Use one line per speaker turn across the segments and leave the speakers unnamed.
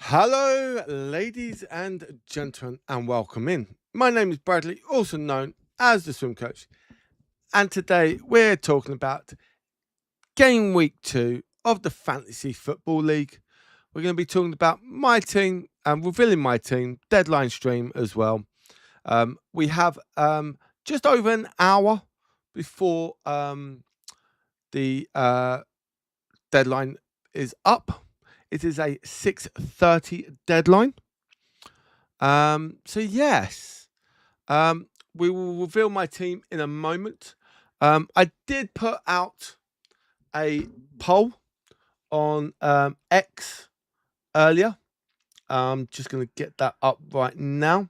Hello, ladies and gentlemen, and welcome in. My name is Bradley, also known as the Swim Coach, and today we're talking about Game Week 2 of the Fantasy Football League. We're going to be talking about my team and revealing my team, deadline stream as well. We have just over an hour before the deadline is up. It is a 6:30 deadline. So yes, we will reveal my team in a moment. I did put out a poll on X earlier. I'm just going to get that up right now.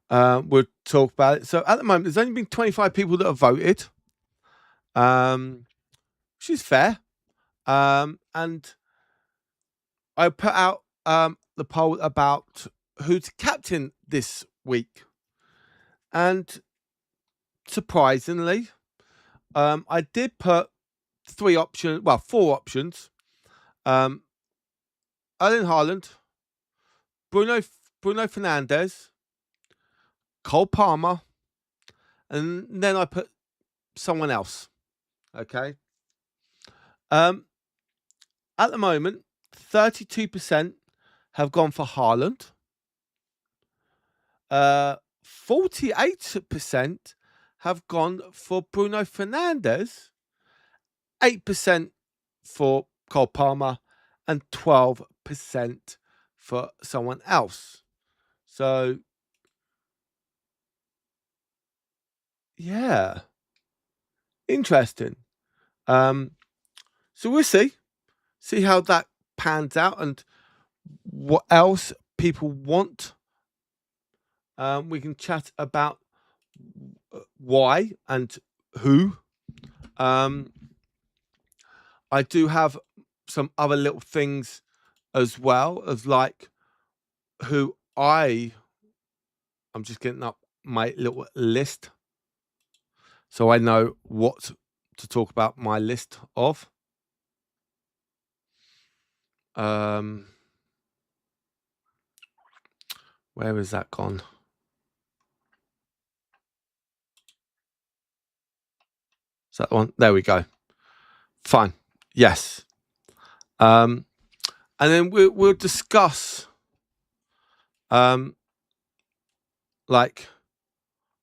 We'll talk about it. So at the moment, there's only been 25 people that have voted, which is fair. And I put out the poll about who's captain this week. And surprisingly, I did put four options. Erling Haaland, Bruno Fernandes, Cole Palmer, and then I put someone else. Okay. At the moment, 32% have gone for Haaland. 48% have gone for Bruno Fernandes, 8% for Cole Palmer, and 12% for someone else. So, yeah, interesting. So we'll see how that pans out and what else people want. We can chat about why and who. I do have some other little things as well, as like who I'm just getting up my little list so I know what to talk about my list of. Where has that gone? Is that the one? There we go. Fine. Yes. And then we'll discuss like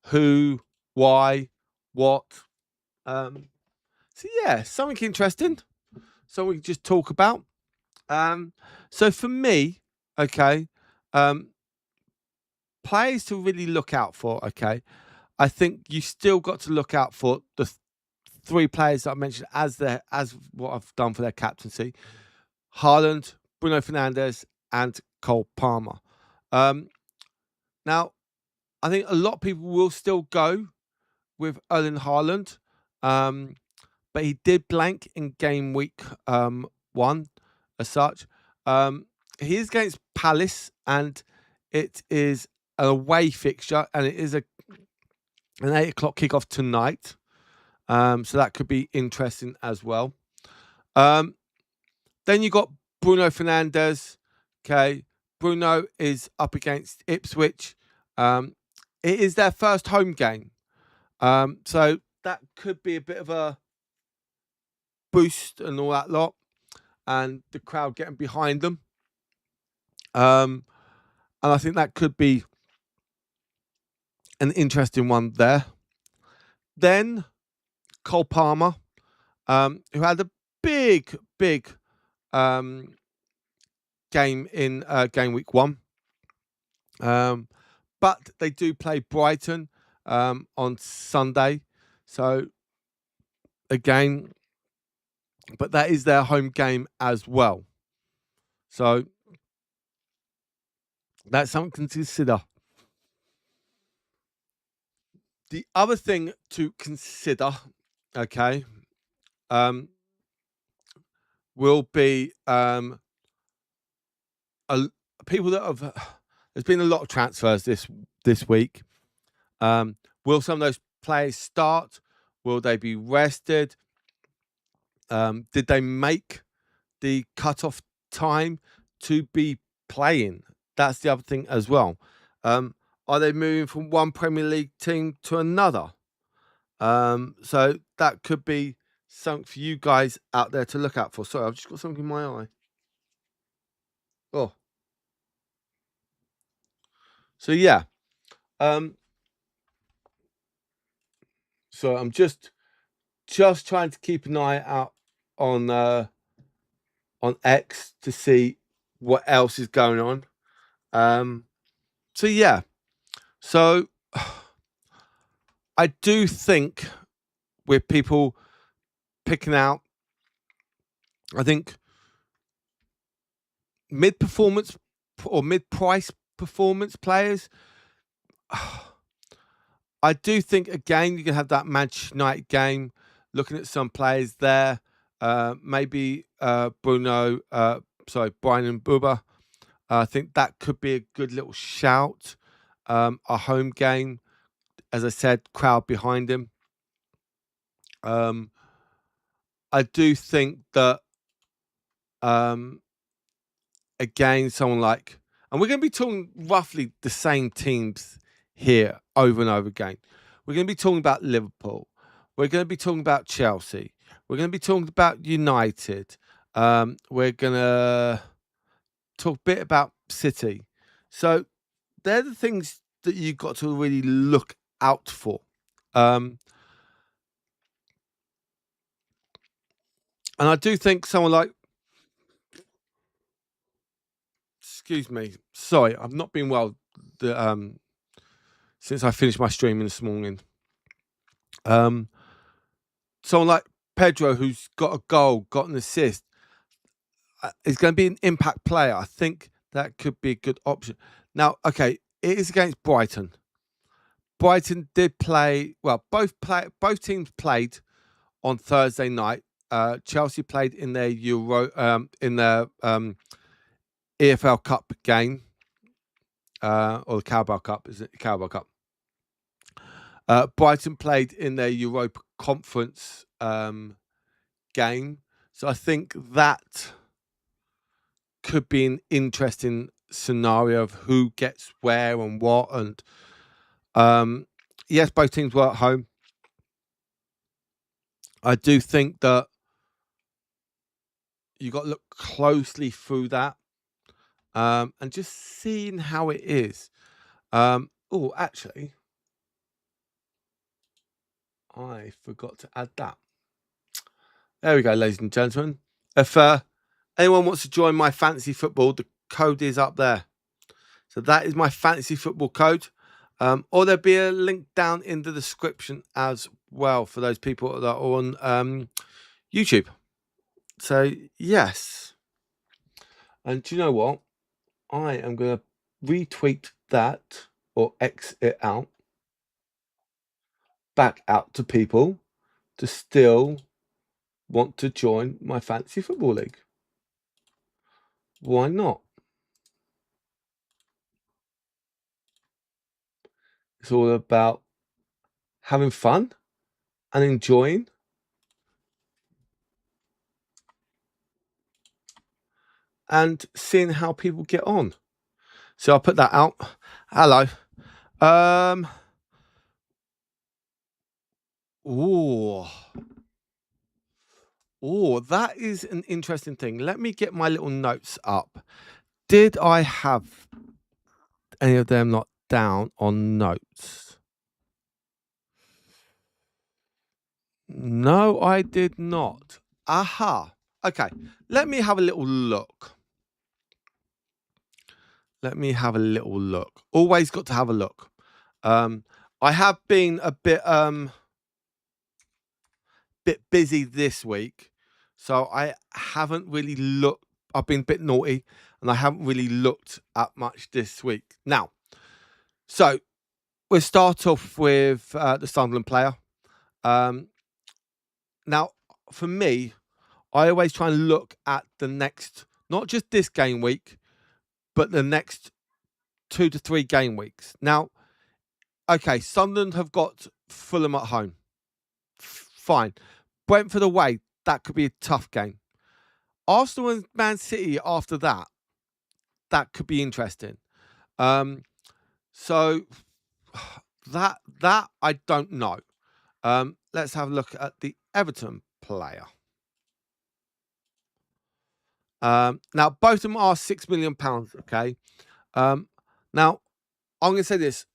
who, why, what. So yeah, something interesting. So we can just talk about. So for me, okay, players to really look out for. Okay, I think you still got to look out for the three players that I mentioned as what I've done for their captaincy: Haaland, Bruno Fernandes, and Cole Palmer. Now, I think a lot of people will still go with Erling Haaland, but he did blank in game week 1 as such. He is against Palace, and it is an away fixture, and it is an 8 o'clock kickoff tonight. So that could be interesting as well. Then you got Bruno Fernandes. Okay, Bruno is up against Ipswich. It is their first home game, so that could be a bit of a boost and all that lot, and the crowd getting behind them. And I think that could be an interesting one there. Then Cole Palmer, who had a big game in game week 1. But they do play Brighton on Sunday. So again, but that is their home game as well. So that's something to consider. The other thing to consider, okay, will be people that have. There's been a lot of transfers this week. Will some of those players start? Will they be rested? Did they make the cutoff time? to be playing. That's the other thing as well. Are they moving from one Premier League team to another? So that could be something for you guys out there to look out for. Sorry, I've just got something in my eye. Oh. So yeah. So I'm just trying to keep an eye out on X to see what else is going on. So yeah. So I do think with people picking out, I think mid-performance or mid-price performance players, I do think, again, you can have that Manchester United game, looking at some players there, maybe Brian and Buba. I think that could be a good little shout. A home game, as I said, crowd behind him. I do think that, again, someone like, and we're going to be talking roughly the same teams here over and over again. We're going to be talking about Liverpool. We're going to be talking about Chelsea. We're going to be talking about United. We're going to talk a bit about City. So they're the things that you've got to really look out for. And I do think someone like, excuse me, sorry, I've not been well since I finished my streaming this morning. Someone like Pedro, who's got a goal, got an assist, is going to be an impact player. I think that could be a good option. Now, okay, it is against Brighton. Brighton did play well. Both teams played on Thursday night. Chelsea played in their EFL Cup game, or the Carabao Cup. Is it the Carabao Cup? Brighton played in their Europa Conference game. So I think that could be an interesting scenario of who gets where and what. And yes, both teams were at home. I do think that you got to look closely through that, and just seeing how it is. Oh, actually, I forgot to add that. There we go, ladies and gentlemen. If anyone wants to join my fantasy football, the code is up there. So that is my fantasy football code. Or there'll be a link down in the description as well for those people that are on YouTube. So, yes. And do you know what? I am going to retweet that or X it out, back out to people to still want to join my fantasy football league. Why not? It's all about having fun and enjoying. And seeing how people get on. So I'll put that out. Hello. Oh, that is an interesting thing. Let me get my little notes up. Did I have any of them not down on notes? No, I did not. Aha. Okay. Let me have a little look. Always got to have a look. I have been a bit busy this week, so I haven't really looked. I've been a bit naughty, and I haven't really looked at much this week. Now, so we'll start off with the Sunderland player. Now, for me, I always try and look at the next, not just this game week, but the next 2 to 3 game weeks. Now, okay, Sunderland have got Fulham at home. Fine. Brentford away, that could be a tough game. Arsenal and Man City after that, that could be interesting. So that I don't know. Let's have a look at the Everton player. Now both of them are £6 million. Okay. Now I'm going to say this.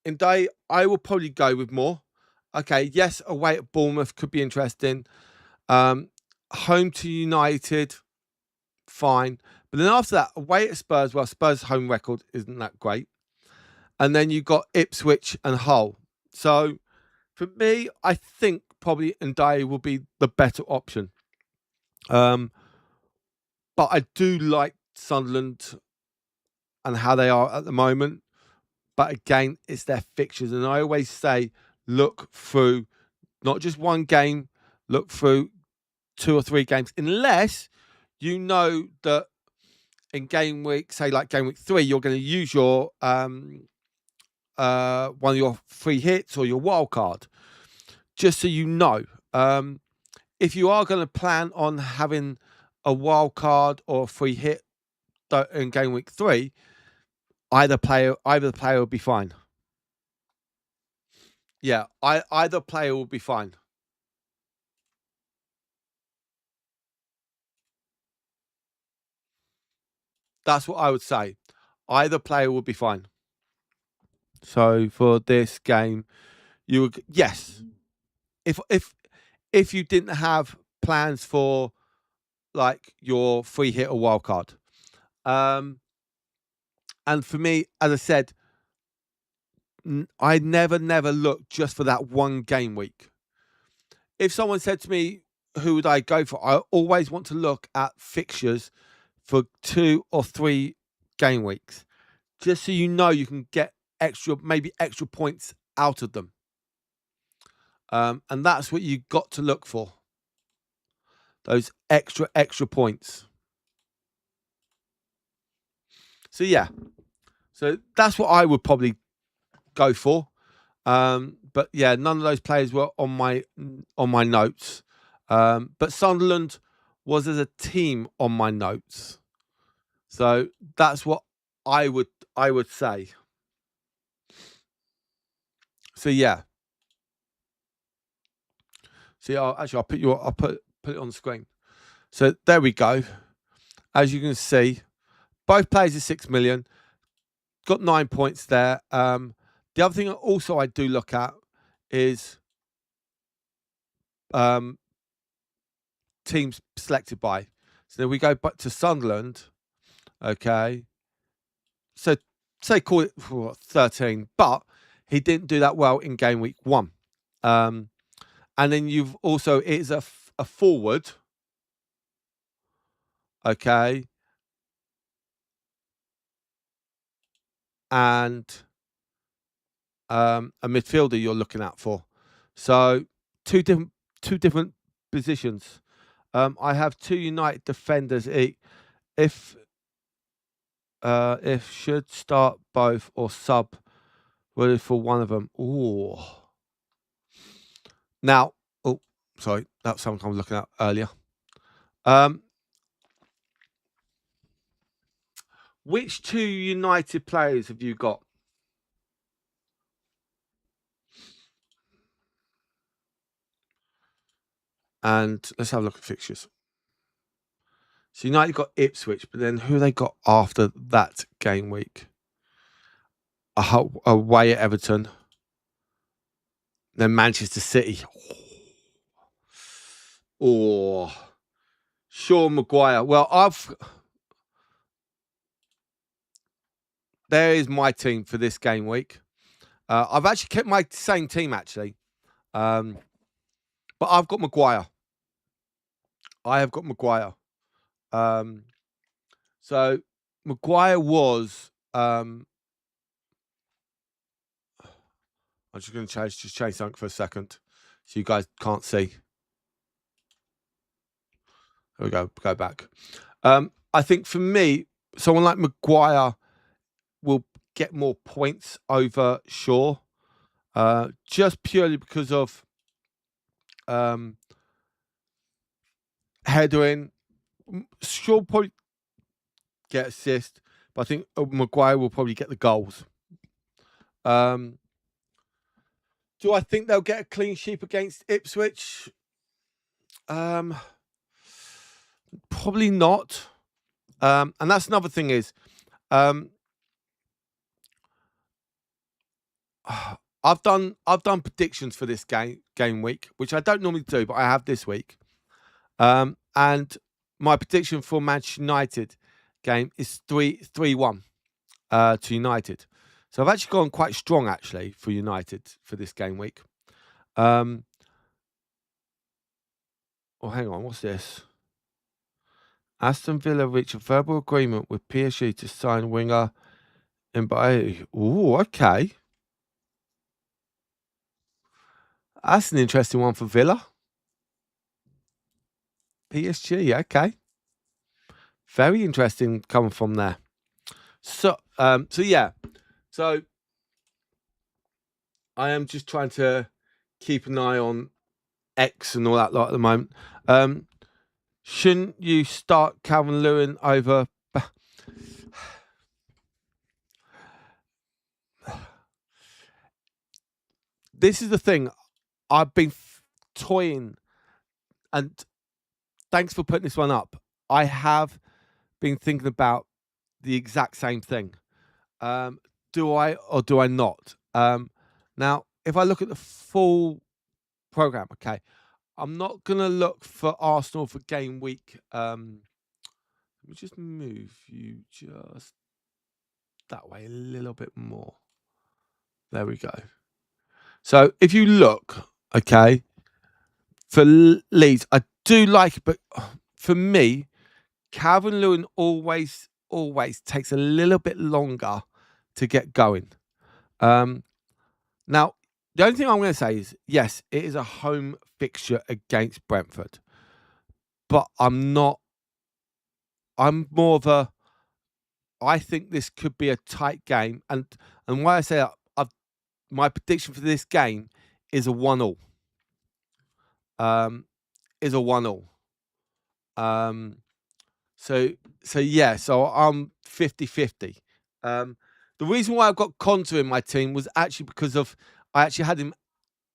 In day, I will probably go with more. Okay, yes, away at Bournemouth could be interesting. Home to United, fine. But then after that, away at Spurs, well, Spurs' home record isn't that great. And then you've got Ipswich and Hull. So for me, I think probably Ndiaye will be the better option. But I do like Sunderland and how they are at the moment. But again, it's their fixtures. And I always say, look through not just one game, look through 2 or 3 games. Unless you know that in game week, say like game week 3, you're going to use your one of your free hits or your wild card. Just so you know. If you are going to plan on having a wild card or a free hit in game week 3, either player will be fine. Yeah, either player will be fine. That's what I would say. Either player will be fine. So for this game, you would yes. If you didn't have plans for like your free hit or wild card, and for me, as I said, I never look just for that one game week. If someone said to me, who would I go for? I always want to look at fixtures for 2 or 3 game weeks, just so you know you can get maybe extra points out of them. And that's what you got to look for. Those extra points. So yeah. So that's what I would probably go for. But yeah, none of those players were on my notes. But Sunderland was as a team on my notes. So that's what I would say. So yeah. See, I'll put it on the screen. So there we go. As you can see, both players are 6 million. Got 9 points there. The other thing also I do look at is teams selected by. So then we go back to Sunderland. Okay. So say call it 13, but he didn't do that well in game week 1. And then you've also it is a forward. Okay. And a midfielder you're looking at for. So two different positions. I have 2 United defenders. If should start both or sub really for one of them. Ooh. Now, sorry, that's something I was looking at earlier. Which 2 United players have you got? And let's have a look at fixtures. So United got Ipswich, but then who they got after that game week? Away at Everton. Then Manchester City. Oh, Sean Maguire. Well, there is my team for this game week. I've actually kept my same team actually, but I've got Maguire. I have got Maguire. So Maguire was. I'm just going to change something for a second, so you guys can't see. There we go. Go back. I think for me, someone like Maguire will get more points over Shaw, just purely because of headering. Shaw probably get assist, but I think Maguire will probably get the goals. Do I think they'll get a clean sheet against Ipswich? Probably not. And that's another thing is, um, I've done predictions for this game week, which I don't normally do, but I have this week. And my prediction for Manchester United game is 3-1 to United. So I've actually gone quite strong actually for United for this game week. Oh, hang on, what's this? Aston Villa reach a verbal agreement with PSG to sign winger Mbappe. Ooh, okay. That's an interesting one for Villa. PSG, okay. Very interesting coming from there. So yeah. So I am just trying to keep an eye on X and all that lot at the moment. Shouldn't you start Calvin Lewin over? This is the thing. I've been toying, and thanks for putting this one up. I have been thinking about the exact same thing. Do I or do I not? Now, if I look at the full program, okay, I'm not gonna look for Arsenal for game week. Let me just move you just that way a little bit more. There we go. So if you look, okay, for Leeds, I do like it, but for me, Calvin Lewin always takes a little bit longer to get going. Now, the only thing I'm going to say is, yes, it is a home fixture against Brentford, but I'm more of a. I think this could be a tight game, and why I say that, my prediction for this game is a 1-1. Is a 1-1. So yeah, so I'm 50-50. The reason why I've got Conte in my team was actually because of I actually had him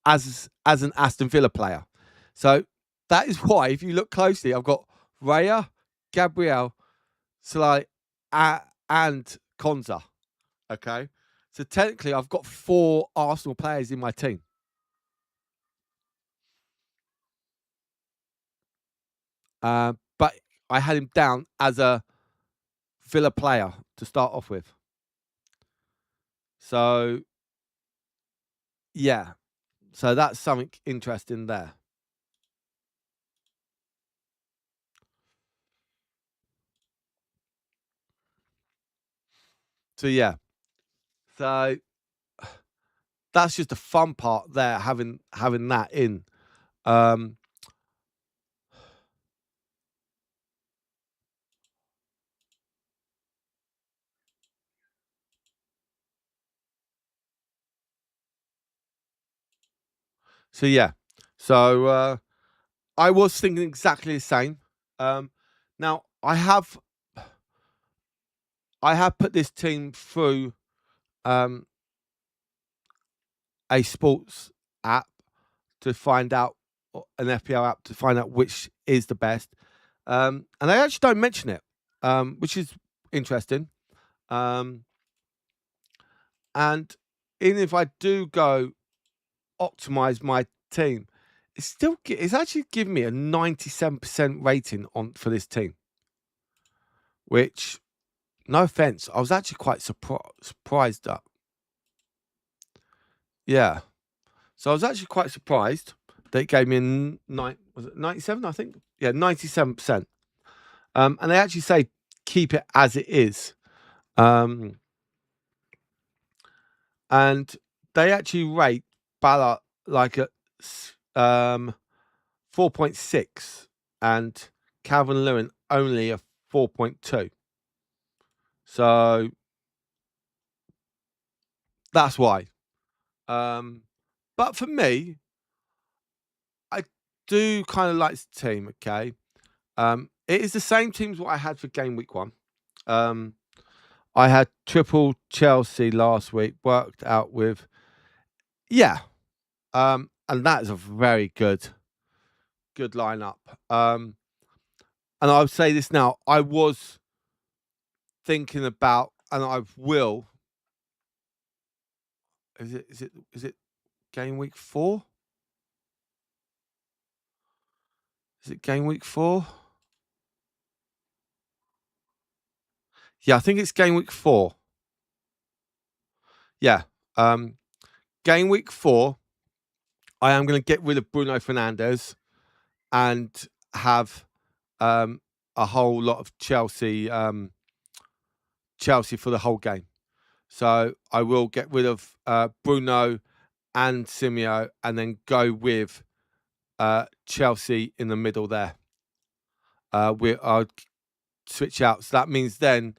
as an Aston Villa player. So that is why, if you look closely, I've got Raya, Gabriel, Salai, and Konza. Okay, so technically I've got 4 Arsenal players in my team. But I had him down as a Villa player to start off with. So yeah, so that's something interesting there. So yeah, so that's just the fun part there, having that in. So yeah, so I was thinking exactly the same. Now I have put this team through a sports app to find out an FPL app to find out which is the best, and they actually don't mention it, which is interesting. And even if I do go optimize my team, it's actually giving me a 97% rating on for this team, which, no offense, I was actually quite surprised at. Yeah, so I was actually quite surprised that it gave me was it 97? I think, yeah, 97%. And they actually say keep it as it is, and they actually rate Ballard like a 4.6 and Calvin Lewin only a 4.2. So that's why. But for me, I do kind of like the team, okay? It is the same team as what I had for game week 1. I had triple Chelsea last week, worked out with, yeah, and that is a very good lineup. And I would say this now, I was thinking about, and I will. Is it game week 4? Is it game week 4? Yeah, I think it's game week 4. Yeah. Game week 4, I am going to get rid of Bruno Fernandes and have a whole lot of Chelsea for the whole game. So I will get rid of Bruno and Simeo and then go with Chelsea in the middle there. I'll switch out. So that means then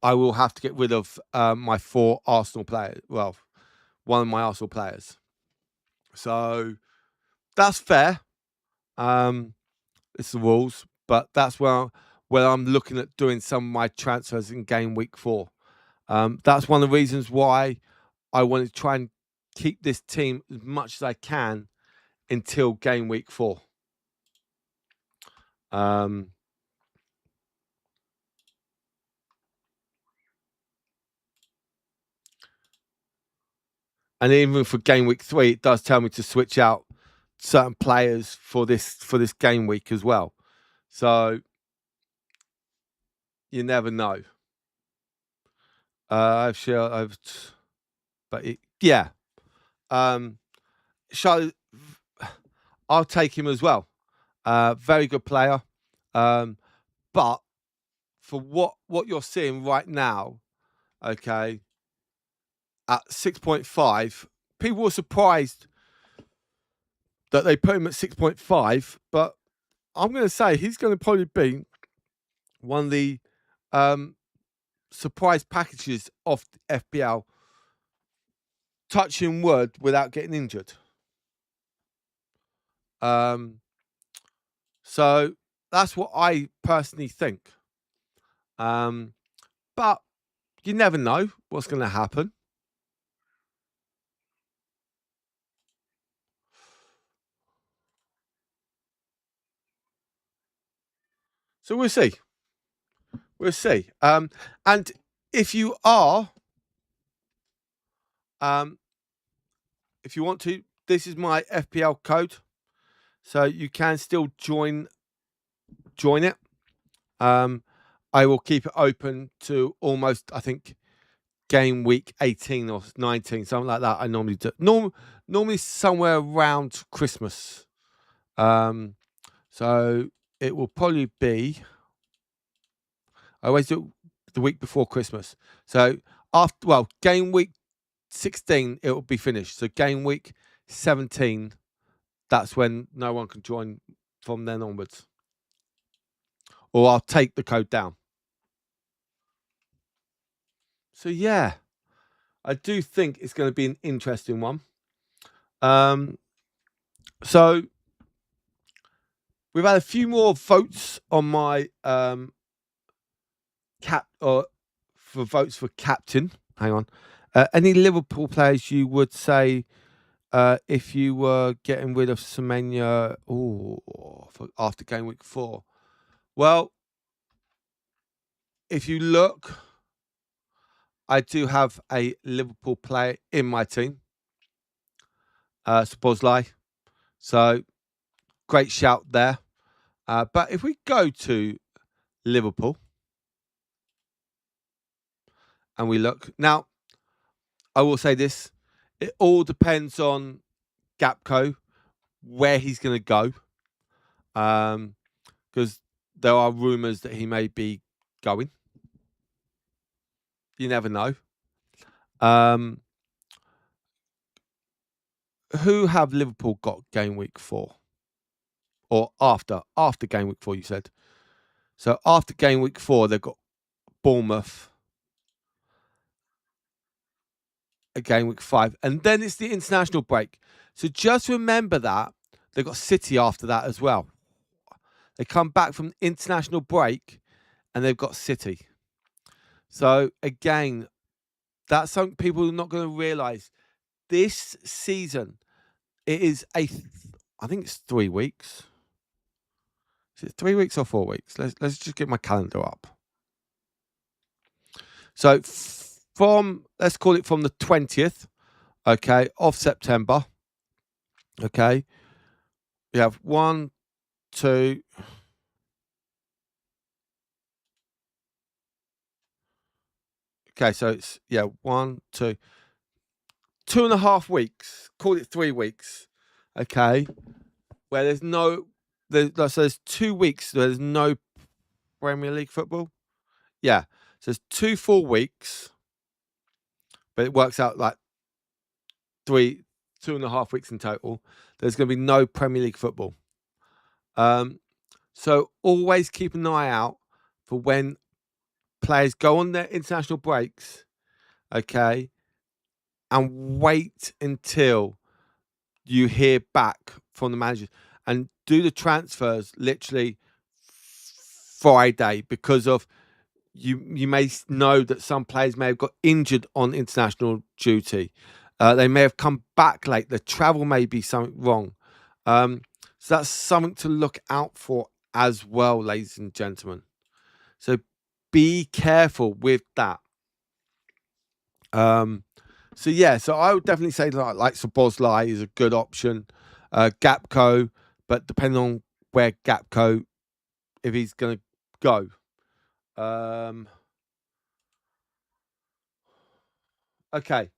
I will have to get rid of my 4 Arsenal players. Well, one of my Arsenal players. So that's fair. It's the rules, but that's where I'm looking at doing some of my transfers in game week 4. That's one of the reasons why I want to try and keep this team as much as I can until game week 4. And even for game week 3, it does tell me to switch out certain players for this game week as well. So you never know. I'll take him as well. Very good player. But for what you're seeing right now, okay, at 6.5, people were surprised that they put him at 6.5, but I'm going to say he's going to probably be one of the surprise packages of FPL, touching wood without getting injured. So that's what I personally think. But you never know what's going to happen. So we'll see. We'll see. And if you are, if you want to, this is my FPL code, so you can still join it. I will keep it open to almost, I think, game week 18 or 19, something like that. I normally do. Normally somewhere around Christmas. So it will probably be. I always do it the week before Christmas. So game week 16, it will be finished. So game week 17, that's when no one can join from then onwards. Or I'll take the code down. So yeah, I do think it's going to be an interesting one. So we've had a few more votes on my for votes for captain. Hang on. Any Liverpool players you would say if you were getting rid of Semenya after game week 4? Well, if you look, I do have a Liverpool player in my team, Szoboszlai. So great shout there. But if we go to Liverpool and we look now, I will say this: it all depends on Gapco, where he's going to go, because there are rumours that he may be going. You never know. Who have Liverpool got game week 4? Or after game week 4, you said. So after game week 4, they've got Bournemouth at game week 5. And then it's the international break. So just remember that. They've got City after that as well. They come back from international break and they've got City. So again, that's something people are not going to realise. This season, it is I think it's 3 weeks. Is it 3 weeks or 4 weeks? Let's just get my calendar up. So from, let's call it from the 20th, okay, of September, okay, we have 1, 2. Okay, so it's 1, 2, 2.5 weeks. Call it 3 weeks, okay, where there's 2 weeks where there's no Premier League football. Yeah, so there's 2 full weeks, but it works out like 2.5 weeks in total. There's going to be no Premier League football. So always keep an eye out for when players go on their international breaks, okay, and wait until you hear back from the managers and do the transfers literally Friday, because of you may know that some players may have got injured on international duty. They may have come back late. The travel may be something wrong. So that's something to look out for as well, ladies and gentlemen. So be careful with that. So I would definitely say like Szoboszlai is a good option. Gapco, but depending on where Gapco, if he's going to go. Okay.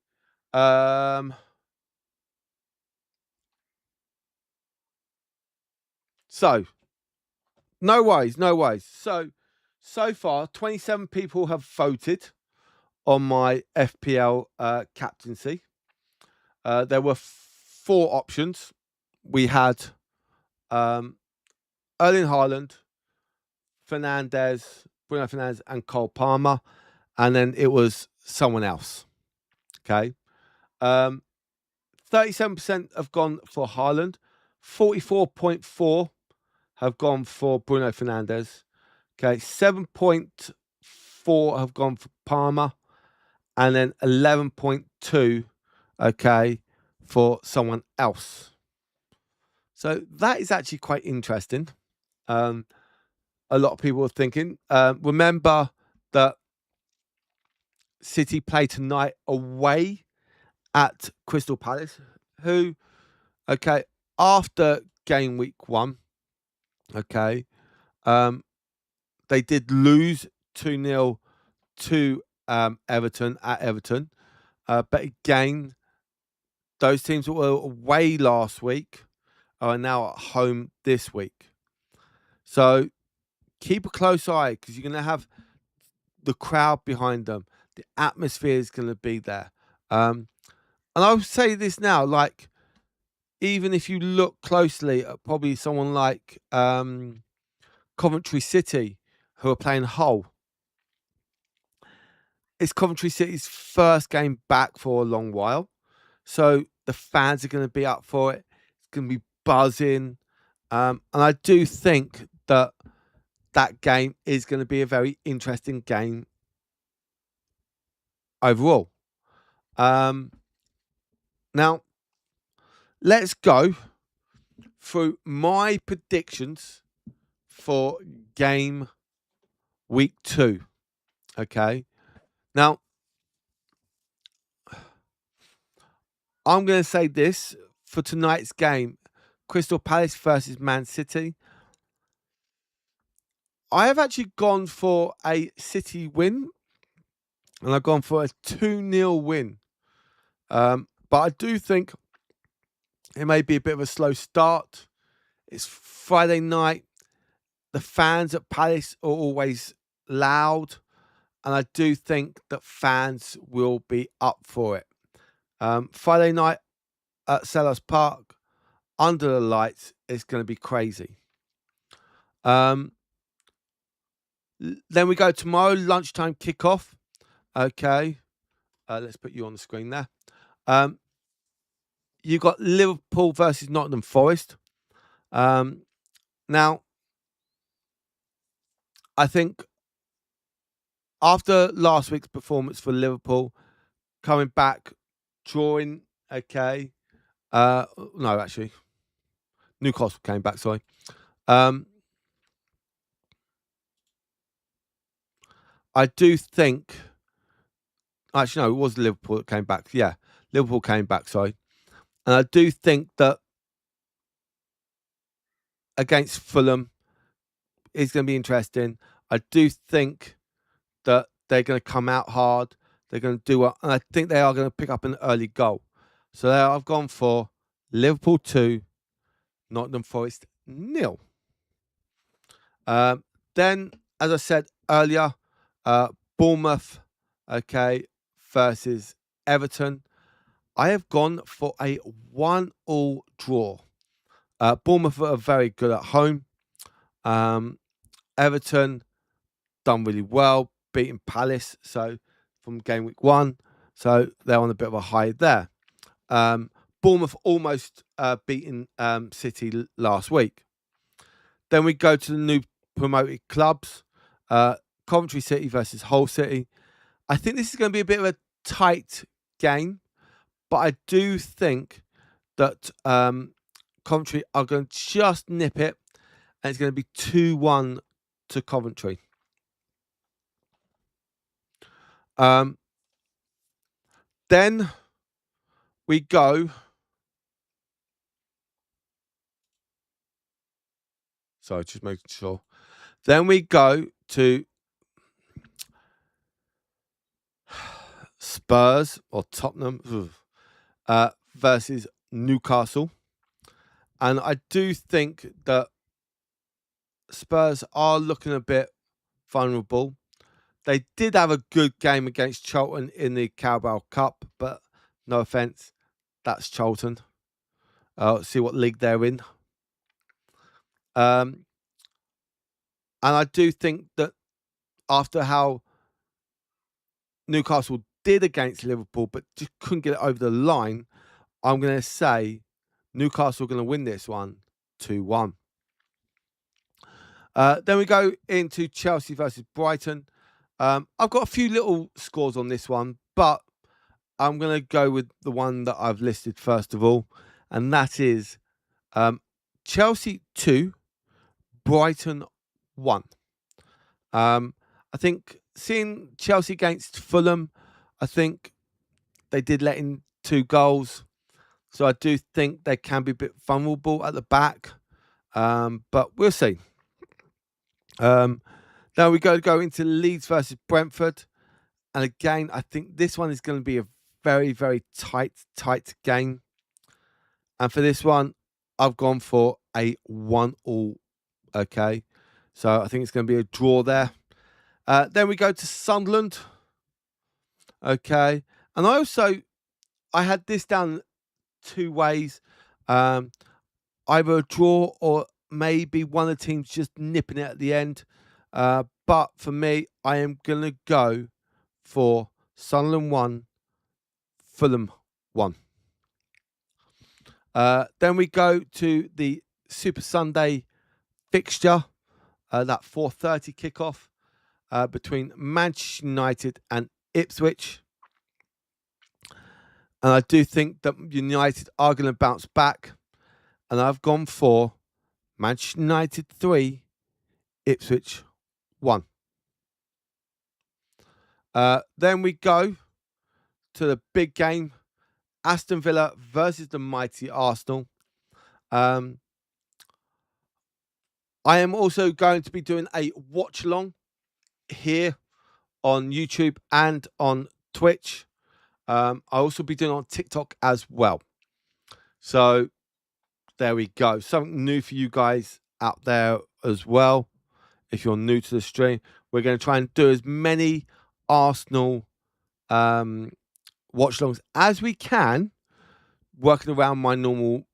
So no worries. So far, 27 people have voted on my FPL captaincy. There were 4 options. We had Erling Haaland, Bruno Fernandes, and Cole Palmer, and then it was someone else. Okay. 37% have gone for Haaland, 44.4 have gone for Bruno Fernandes. Okay, 7.4 have gone for Palmer, and then 11.2, okay, for someone else. So that is actually quite interesting. A lot of people are thinking. Remember that City play tonight away at Crystal Palace, who, okay, after game week 1, okay, they did lose 2-0 to Everton at Everton. But again, those teams that were away last week are now at home this week. So keep a close eye, because you're going to have the crowd behind them. The atmosphere is going to be there. And I'll say this now, like, even if you look closely at probably someone like Coventry City, who are playing Hull, it's Coventry City's first game back for a long while. So the fans are going to be up for it. It's going to be buzzing. And I do think that game is going to be a very interesting game overall. Now, let's go through my predictions for game week 2. Okay. Now, I'm going to say this for tonight's game, Crystal Palace versus Man City. I have actually gone for a City win, and I've gone for a 2-0 win. But I do think it may be a bit of a slow start. It's Friday night. The fans at Palace are always loud, and I do think that fans will be up for it. Friday night at Selhurst Park, under the lights, is going to be crazy. Then we go tomorrow, lunchtime kickoff. Okay. Let's put you on the screen there. You've got Liverpool versus Nottingham Forest. Now, I think after last week's performance for Liverpool, coming back, drawing, okay. No, actually, Newcastle came back, sorry. I do think, actually, no, it was Liverpool that came back. Yeah, Liverpool came back, sorry. And I do think that against Fulham is going to be interesting. I do think that they're going to come out hard. They're going to do what, and I think they are going to pick up an early goal. So there I've gone for Liverpool 2, Nottingham Forest 0. Then, as I said earlier, Bournemouth, okay, versus Everton. I have gone for a 1-1 draw. Bournemouth are very good at home. Everton done really well, beating Palace from Gameweek 1. So they're on a bit of a high there. Bournemouth almost beating City last week. Then we go to the new promoted clubs. Coventry City versus Hull City. I think this is going to be a bit of a tight game, but I do think that Coventry are going to just nip it, and it's going to be 2-1 to Coventry. Then we go. Sorry, just making sure. Then we go to Spurs or Tottenham versus Newcastle. And I do think that Spurs are looking a bit vulnerable. They did have a good game against Charlton in the Carabao Cup, but no offence, that's Charlton. See what league they're in. And I do think that after how Newcastle did against Liverpool, but just couldn't get it over the line, I'm going to say Newcastle are going to win this one 2-1. Then we go into Chelsea versus Brighton. I've got a few little scores on this one, but I'm going to go with the one that I've listed first of all, and that is Chelsea 2, Brighton 1. I think seeing Chelsea against Fulham, I think they did let in 2 goals. So I do think they can be a bit vulnerable at the back. But we'll see. Now we go into Leeds versus Brentford. And again, I think this one is going to be a very, very tight game. And for this one, I've gone for a 1-1. Okay. So I think it's going to be a draw there. Then we go to Sunderland. Okay. And I had this down 2 ways. Either a draw or maybe one of the teams just nipping it at the end. But for me, I am going to go for Sunderland 1, Fulham 1. Then we go to the Super Sunday fixture, that 4:30 kickoff between Manchester United and Ipswich. And I do think that United are going to bounce back. And I've gone for Manchester United 3, Ipswich 1. Then we go to the big game, Aston Villa versus the mighty Arsenal. I am also going to be doing a watch along here on YouTube and on Twitch. I'll also be doing it on TikTok as well. So there we go. Something new for you guys out there as well. If you're new to the stream, we're going to try and do as many Arsenal watch alongs as we can, working around my normal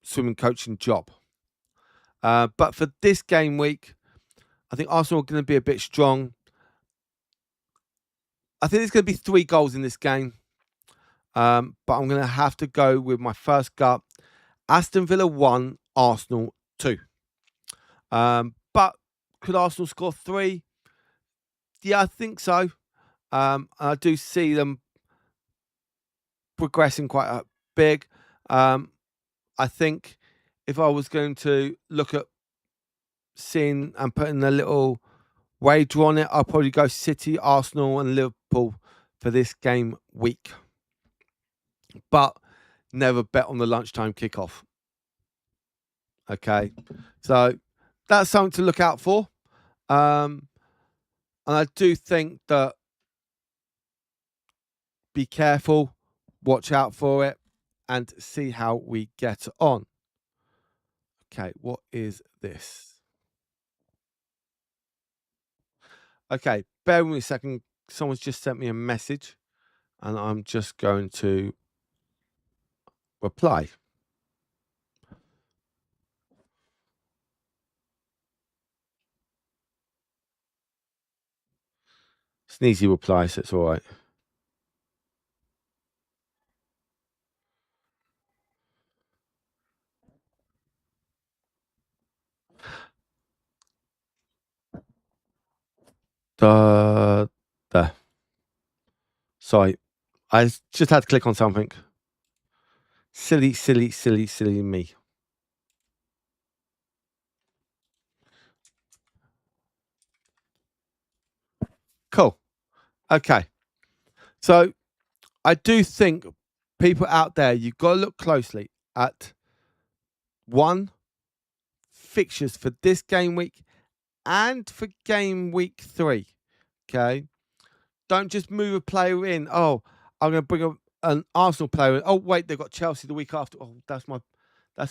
swimming coaching job. But for this game week, I think Arsenal are going to be a bit strong. I think there's going to be 3 goals in this game. But I'm going to have to go with my first gut. Aston Villa 1, Arsenal 2. But could Arsenal score 3? Yeah, I think so. And I do see them progressing quite big. I think if I was going to look at seeing and putting a little wager on it, I'll probably go City, Arsenal, and Liverpool for this game week. But never bet on the lunchtime kickoff. Okay, so that's something to look out for. And I do think that be careful, watch out for it, and see how we get on. Okay, what is this? Okay, bear with me a second. Someone's just sent me a message, and I'm just going to reply. Sneezy reply, so it's all right. There. Sorry, I just had to click on something. Silly, silly, silly, silly me. Cool. Okay. So I do think people out there, you've got to look closely at fixtures for this game week and for game week 3. Okay. Don't just move a player in. Oh, I'm going to bring an Arsenal player in. Oh, wait, they've got Chelsea the week after. Oh, that's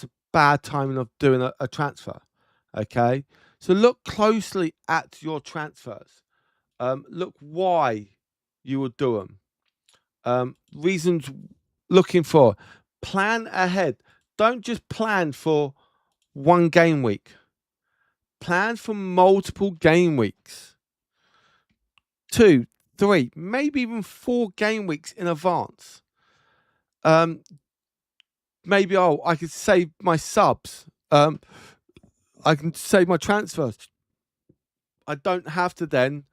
a bad timing of doing a transfer. Okay. So look closely at your transfers. Look why you would do them. Reasons looking for. Plan ahead. Don't just plan for one game week. Plan for multiple game weeks. 2, 3, maybe even 4 game weeks in advance. Maybe I could save my subs. I can save my transfers. I don't have to then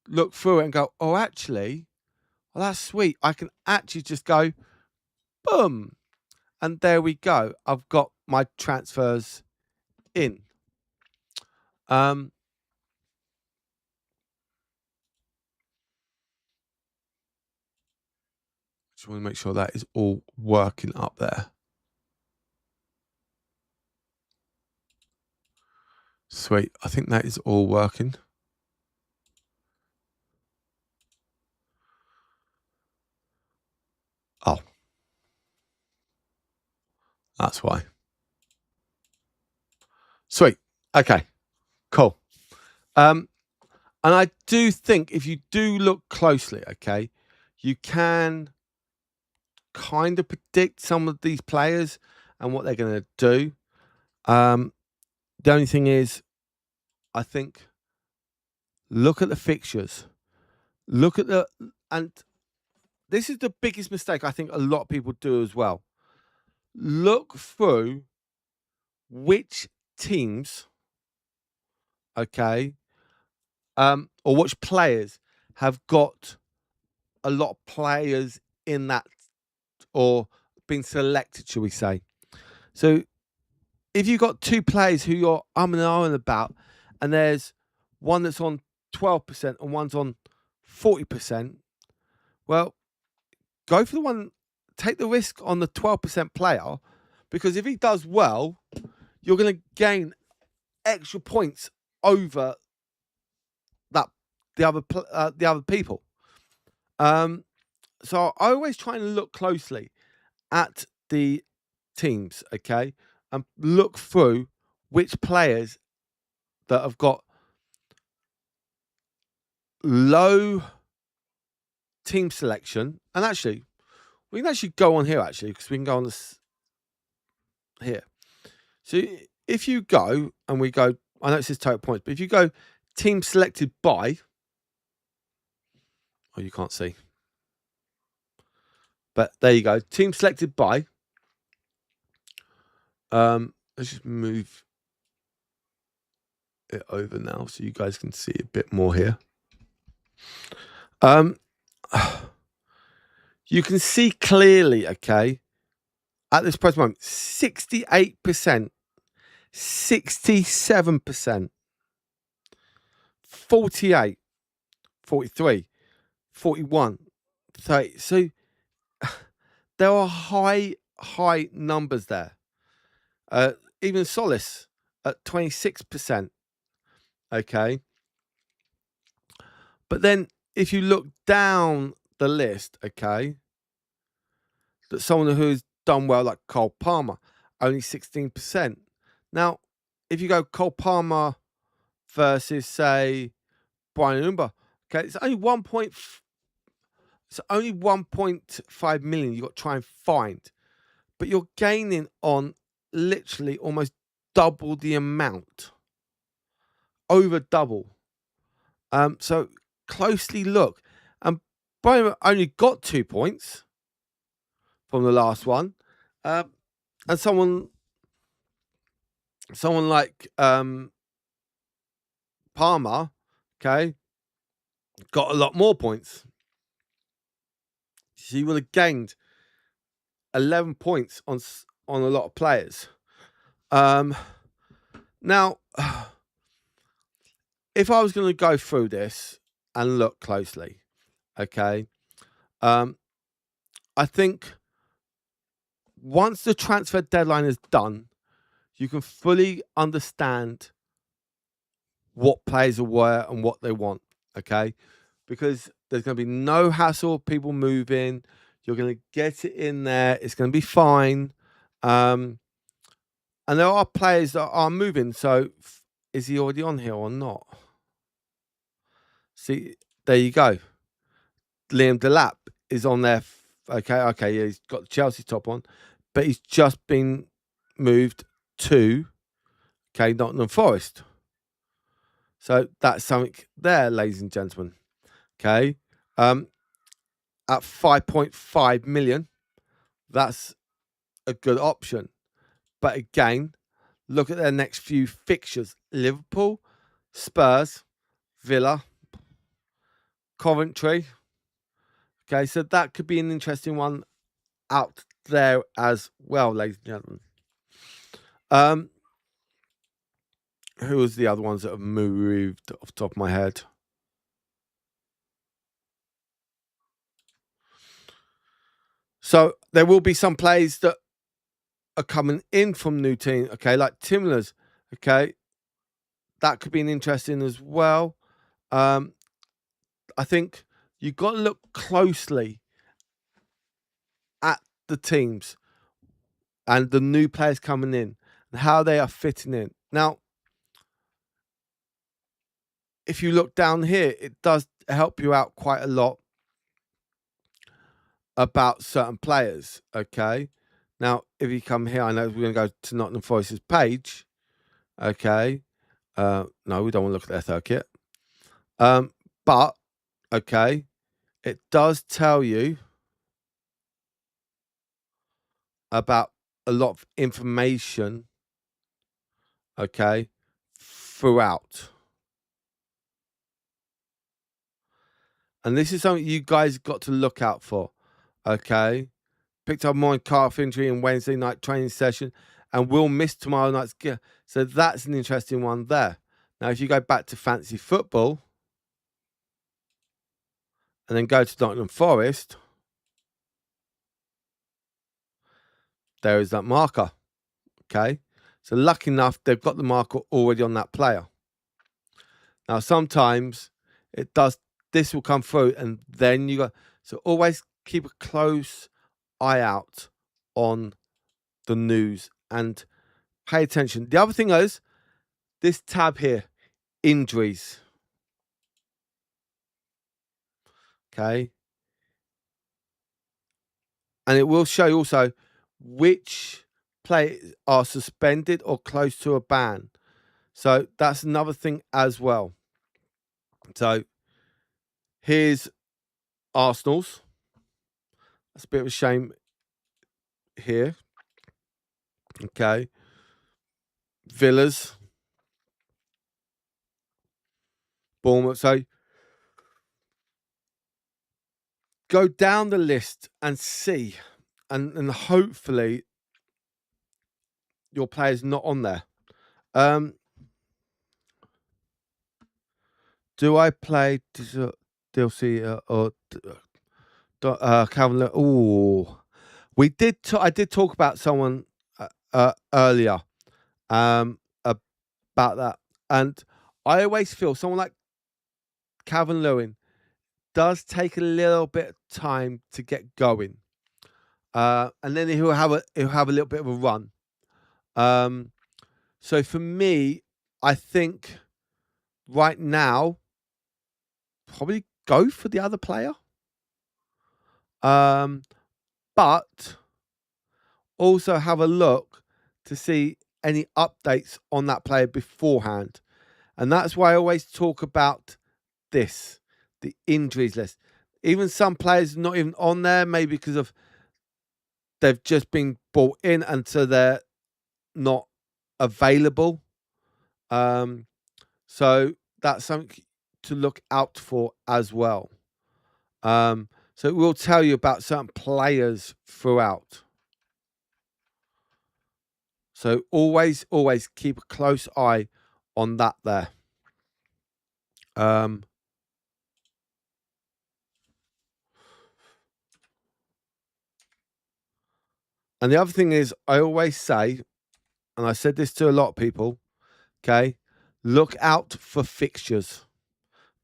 look through it and go, oh, actually, well, that's sweet. I can actually just go, boom, and there we go. I've got my transfers in. Just want to make sure that is all working up there. Sweet. I think that is all working. Oh. That's why. Sweet. Okay. Cool. And I do think if you do look closely, okay, you can kind of predict some of these players and what they're going to do. The only thing is, I think, look at the fixtures. And this is the biggest mistake I think a lot of people do as well. Look through which teams, okay, or which players have got a lot of players in that or been selected, shall we say. So if you've got 2 players who you're and ahhing about, and there's one that's on 12% and one's on 40%, well, go for the one, take the risk on the 12% player, because if he does well, you're going to gain extra points over the other people. So I always try and look closely at the teams, okay, and look through which players that have got low team selection. And actually, we can actually go on here actually, because we can go on this here. So if you go and we go, I know it says total points, but if you go team selected by, oh, you can't see, but there you go, team selected by. Let's just move it over now so you guys can see a bit more here. Um, you can see clearly, okay, at this present moment, 68%, 67%, 48, 43, 41, 30. So there are high numbers there. Even Solace at 26%. Okay. But then if you look down the list, okay, that someone who's done well, like Cole Palmer, only 16%. Now, if you go Cole Palmer versus, say, Brian Umba, okay, it's only 1.5 million you've got to try and find. But you're gaining on literally almost double the amount. Over double. So closely look. And Brian only got 2 points from the last one. And someone like Palmer, okay, got a lot more points. So you would have gained 11 points on a lot of players. Now, if I was going to go through this and look closely, okay, I think once the transfer deadline is done, you can fully understand what players are where and what they want, okay? Because there's going to be no hassle of people moving. You're going to get it in there. It's going to be fine. And there are players that are moving. So is he already on here or not? See, there you go. Liam Delap is on there. Okay, yeah, he's got the Chelsea top on, but he's just been moved to Nottingham Forest. So that's something there, ladies and gentlemen. Okay. At 5.5 million, that's a good option. But again, look at their next few fixtures. Liverpool, Spurs, Villa, Coventry. Okay, so that could be an interesting one out there as well, ladies and gentlemen. Who was the other ones that have moved off the top of my head? So there will be some players that are coming in from new team, okay, like Timler's, okay. That could be an interesting as well. I think you've got to look closely at the teams and the new players coming in and how they are fitting in. Now, if you look down here, it does help you out quite a lot about certain players, okay? Now, if you come here, I know we're going to go to Nottingham Forest's page, okay? No, we don't want to look at their third kit. But, okay, it does tell you about a lot of information, okay, throughout. And this is something you guys got to look out for, okay? Picked up more calf injury in Wednesday night training session and will miss tomorrow night's gear. So that's an interesting one there. Now, if you go back to fantasy football and then go to Nottingham Forest, there is that marker, okay? So lucky enough, they've got the marker already on that player. Now, sometimes it does, this will come through and then you got, so always keep a close eye out on the news and pay attention. The other thing is this tab here, injuries. Okay. And it will show you also which players are suspended or close to a ban. So that's another thing as well. So here's Arsenal's. That's a bit of a shame here. Okay. Villa's. Bournemouth. So go down the list and see, and hopefully your player's not on there. Do I play DLC or Calvin? Oh, we did. I did talk about someone earlier about that, and I always feel someone like Calvin Lewin does take a little bit of time to get going, and then he'll have a little bit of a run. So for me, I think right now probably go for the other player. But also have a look to see any updates on that player beforehand. And that's why I always talk about this, the injuries list. Even some players not even on there, maybe because of they've just been brought in and so they're not available. So that's something to look out for as well. So it will tell you about certain players throughout. So always keep a close eye on that there. And the other thing is, I always say, and I said this to a lot of people, okay, look out for fixtures.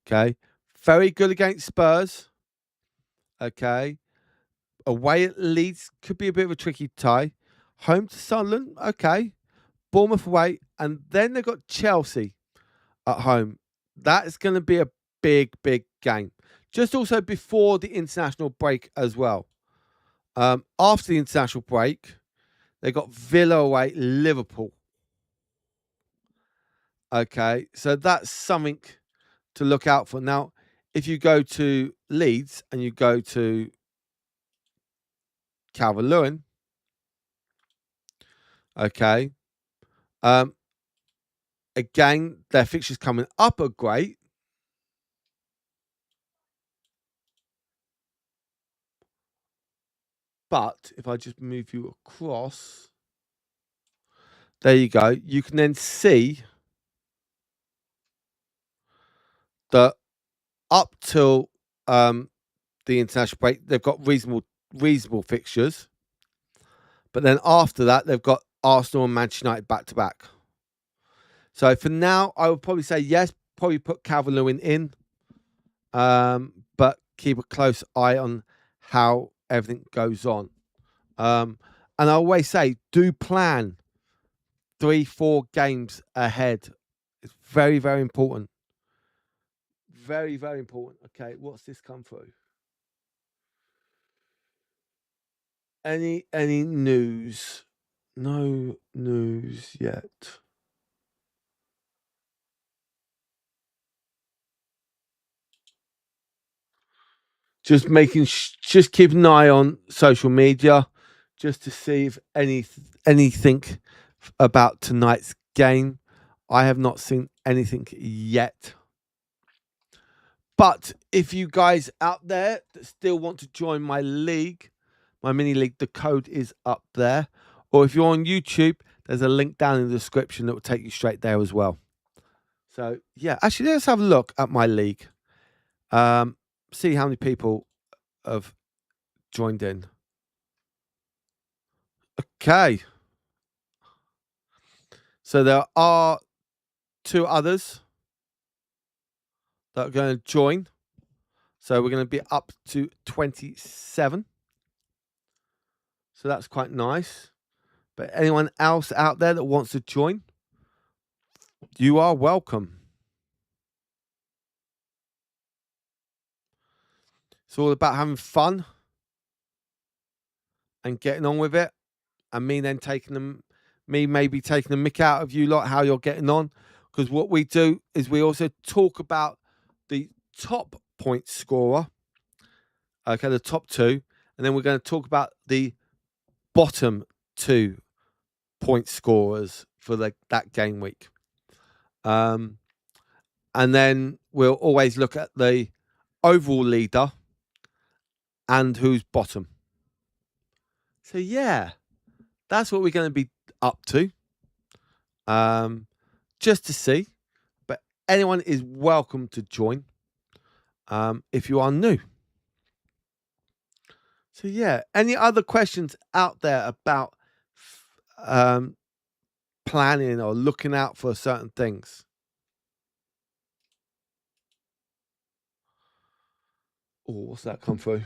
Okay. Very good against Spurs. Okay. Away at Leeds could be a bit of a tricky tie. Home to Sunderland, okay. Bournemouth away, and then they've got Chelsea at home. That is going to be a big game. Just also before the international break as well. After the international break, they got Villa away, Liverpool. Okay, so that's something to look out for. Now, if you go to Leeds and you go to Calvert-Lewin, okay, again, their fixtures coming up are great. But if I just move you across, there you go. You can then see that up till the international break, they've got reasonable fixtures. But then after that, they've got Arsenal and Manchester United back to back. So for now, I would probably say yes, probably put Calvert-Lewin in. But keep a close eye on how everything goes on. And I always say, do plan 3-4 games ahead. It's very important. Very important. Okay, what's this come through? Any news? No news yet. Just just keep an eye on social media, just to see if anything about tonight's game. I have not seen anything yet. But if you guys out there that still want to join my league, my mini league, the code is up there. Or if you're on YouTube, there's a link down in the description that will take you straight there as well. So yeah, actually, let's have a look at my league. See how many people have joined in. Okay. So there are 2 others that are going to join. So we're going to be up to 27. So that's quite nice. But anyone else out there that wants to join, you are welcome. It's all about having fun and getting on with it. And me then maybe taking the mick out of you lot, how you're getting on. Because what we do is we also talk about the top point scorer. Okay, the top 2. And then we're going to talk about the bottom 2 point scorers for that game week. And then we'll always look at the overall leader and who's bottom. So yeah, that's what we're going to be up to. Just to see, but anyone is welcome to join if you are new. So yeah, any other questions out there about planning or looking out for certain things? Oh, what's that come through?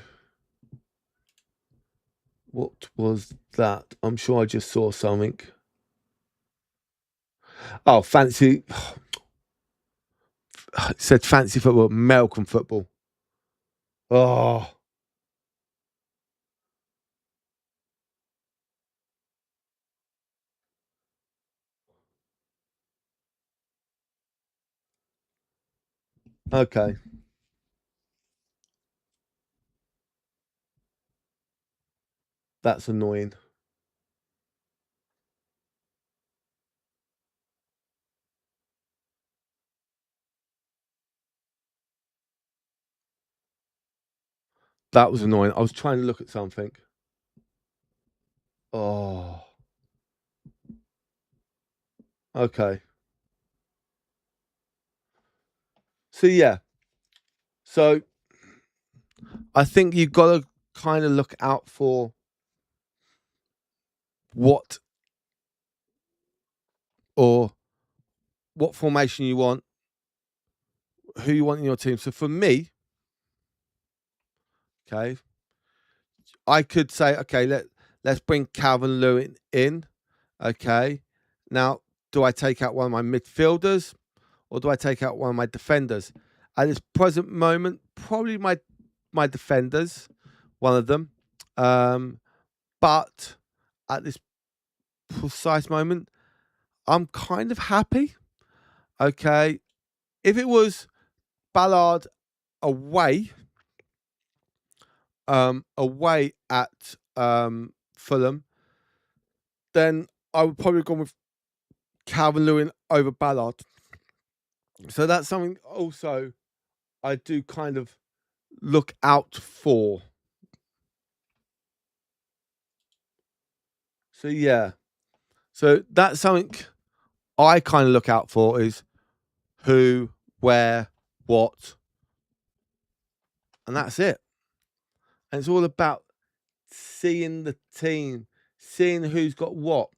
What was that? I'm sure I just saw something. Oh, fancy. It said fancy football, American football. Oh, okay. That's annoying. That was annoying. I was trying to look at something. Oh, okay. So yeah. So I think you've got to kind of look out for what or what formation you want, who you want in your team. So for me, okay, I could say, okay, let's bring Calvin Lewin in. Okay. Now, do I take out one of my midfielders or do I take out one of my defenders? At this present moment, probably my defenders, one of them. But at this precise moment, I'm kind of happy. Okay. If it was Ballard away, away at Fulham, then I would probably go with Calvin Lewin over Ballard. So that's something also I do kind of look out for. So yeah. So that's something I kind of look out for is who, where, what, and that's it. And it's all about seeing the team, seeing who's got what.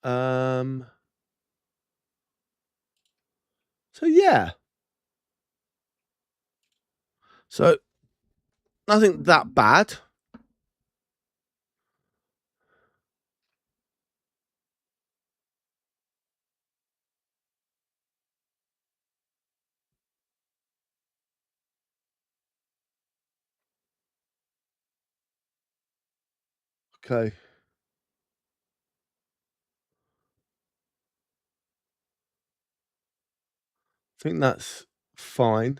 So yeah. So nothing that bad. Okay. I think that's fine.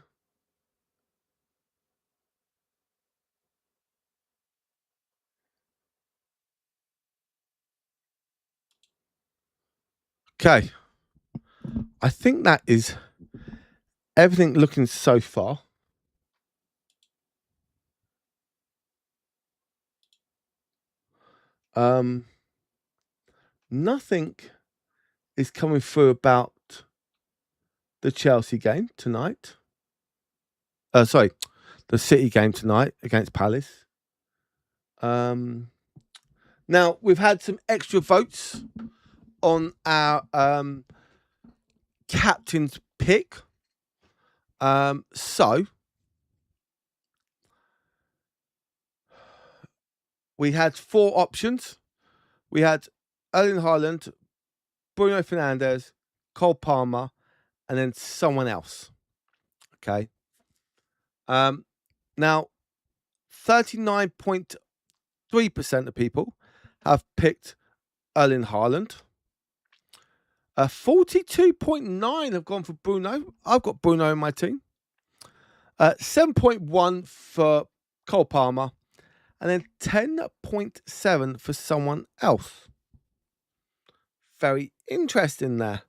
Okay. I think that is everything looking so far. Nothing is coming through about the Chelsea game tonight. Sorry, the City game tonight against Palace. Now we've had some extra votes on our captain's pick. So we had 4 options. We had Erling Haaland, Bruno Fernandes, Cole Palmer, and then someone else. Okay. Now 39.3% of people have picked Erling Haaland. 42.9 have gone for Bruno. I've got Bruno in my team. 7.1 for Cole Palmer, and then 10.7 for someone else. Very interesting there.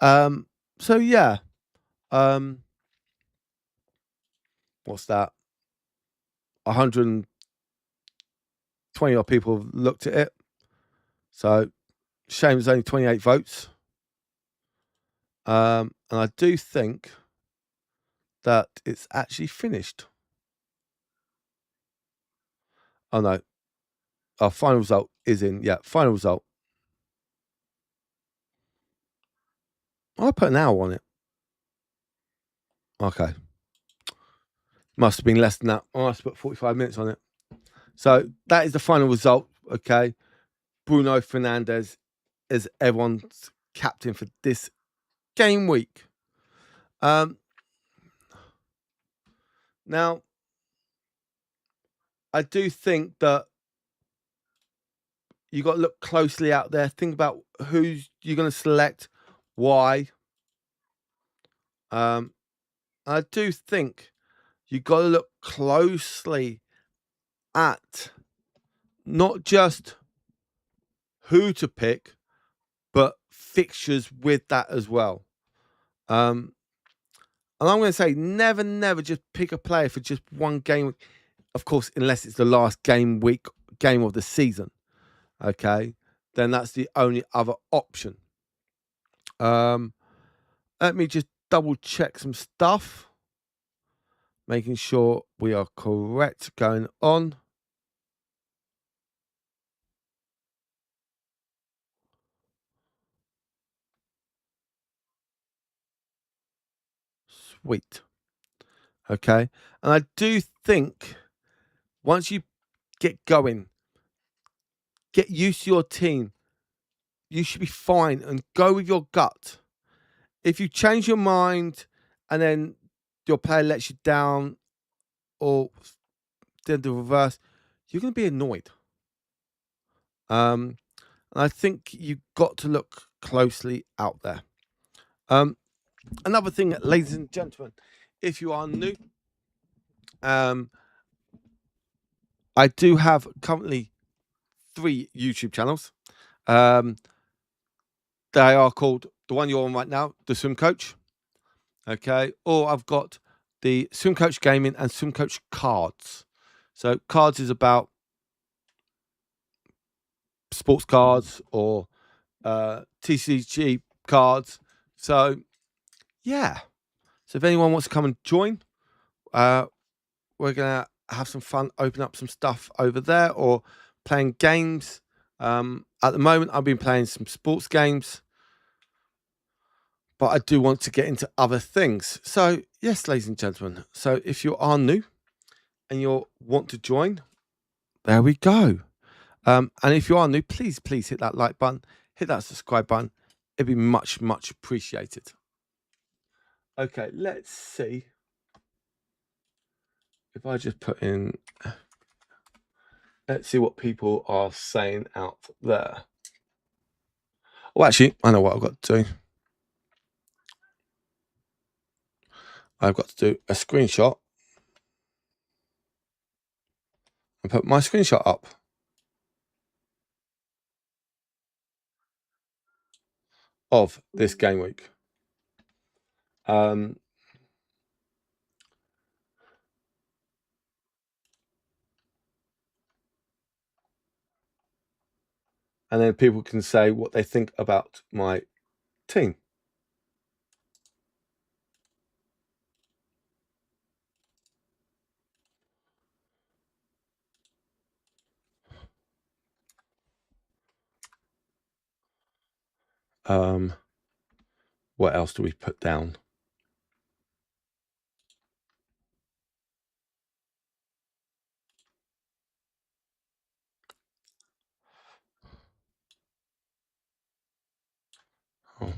So yeah. What's that? 100 20 odd people have looked at it. So shame there's only 28 votes. And I do think that it's actually finished. Oh no. Our final result is in. Yeah, final result. I put an hour on it. Okay. Must have been less than that. I must have put 45 minutes on it. So that is the final result. Okay. Bruno Fernandes is everyone's captain for this game week. Now, I do think that you got to look closely out there. Think about who you're going to select, why. I do think you got to look closely at not just who to pick, but fixtures with that as well. And I'm going to say never just pick a player for just one game. Of course, unless it's the last game of the season. Okay, then that's the only other option. Let me just double check some stuff, making sure we are correct going on. Sweet. Okay. And I do think once you get going, get used to your team, you should be fine and go with your gut. If you change your mind and then your player lets you down or then the reverse, you're going to be annoyed. And I think you've got to look closely out there. Another thing, ladies and gentlemen, if you are new, I do have currently 3 YouTube channels. They are called the one you're on right now, The Swim Coach. Okay. Or I've got the Swim Coach Gaming and Swim Coach Cards. So cards is about sports cards or TCG cards. So yeah. So if anyone wants to come and join, we're gonna have some fun, open up some stuff over there or playing games. At the moment, I've been playing some sports games, but I do want to get into other things. So yes, ladies and gentlemen. So if you are new and you want to join, there we go. And if you are new, please hit that like button, hit that subscribe button. It'd be much appreciated. Okay, let's see if I just put in. Let's see what people are saying out there. Oh, actually, I know what I've got to do. I've got to do a screenshot and put my screenshot up. Of this game week. And then people can say what they think about my team. What else do we put down? Oh.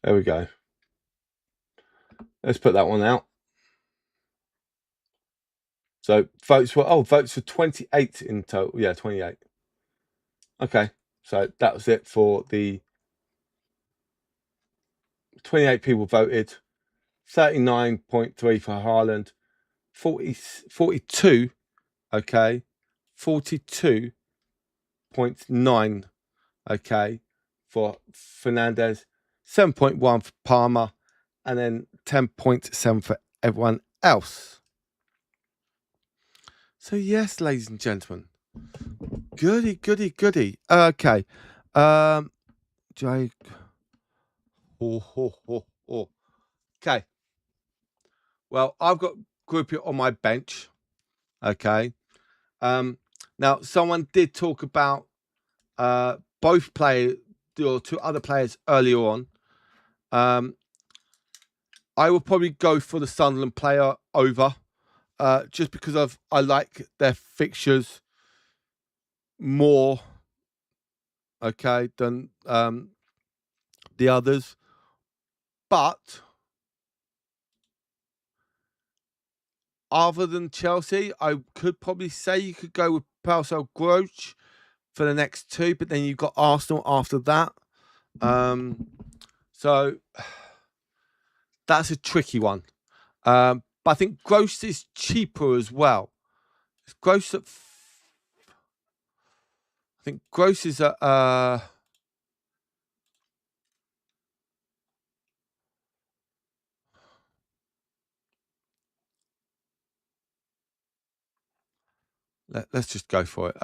There we go. Let's put that one out. So votes for 28 in total. Yeah, 28. Okay, so that was it for the 28 people voted. 39.3 for Haaland. 42. Okay, 42.9. Okay, for Fernandez. 7.1 for Palmer, and then 10.7 for everyone else. So yes, ladies and gentlemen, goody. Okay, Jake. Okay. Well, I've got Groupie on my bench. Okay. Now someone did talk about both players or two other players earlier on. I will probably go for the Sunderland player over, just because I like their fixtures more, okay, than the others. But other than Chelsea, I could probably say you could go with Pascal Grosch for the next two, but then you've got Arsenal after that. So that's a tricky one. But I think Gross is cheaper as well. Gross at, I think Gross is at, let's just go for it.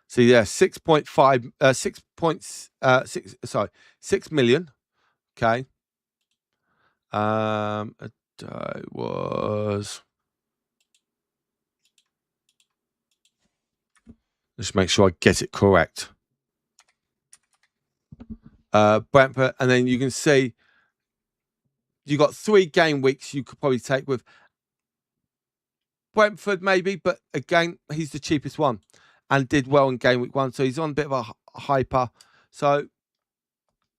So yeah, 6.5, 6 million. Okay. It was. Just make sure I get it correct. Brentford, and then you can see you got 3 game weeks you could probably take with Brentford, maybe, but again, he's the cheapest one and did well in game week 1, so he's on a bit of a hyper. So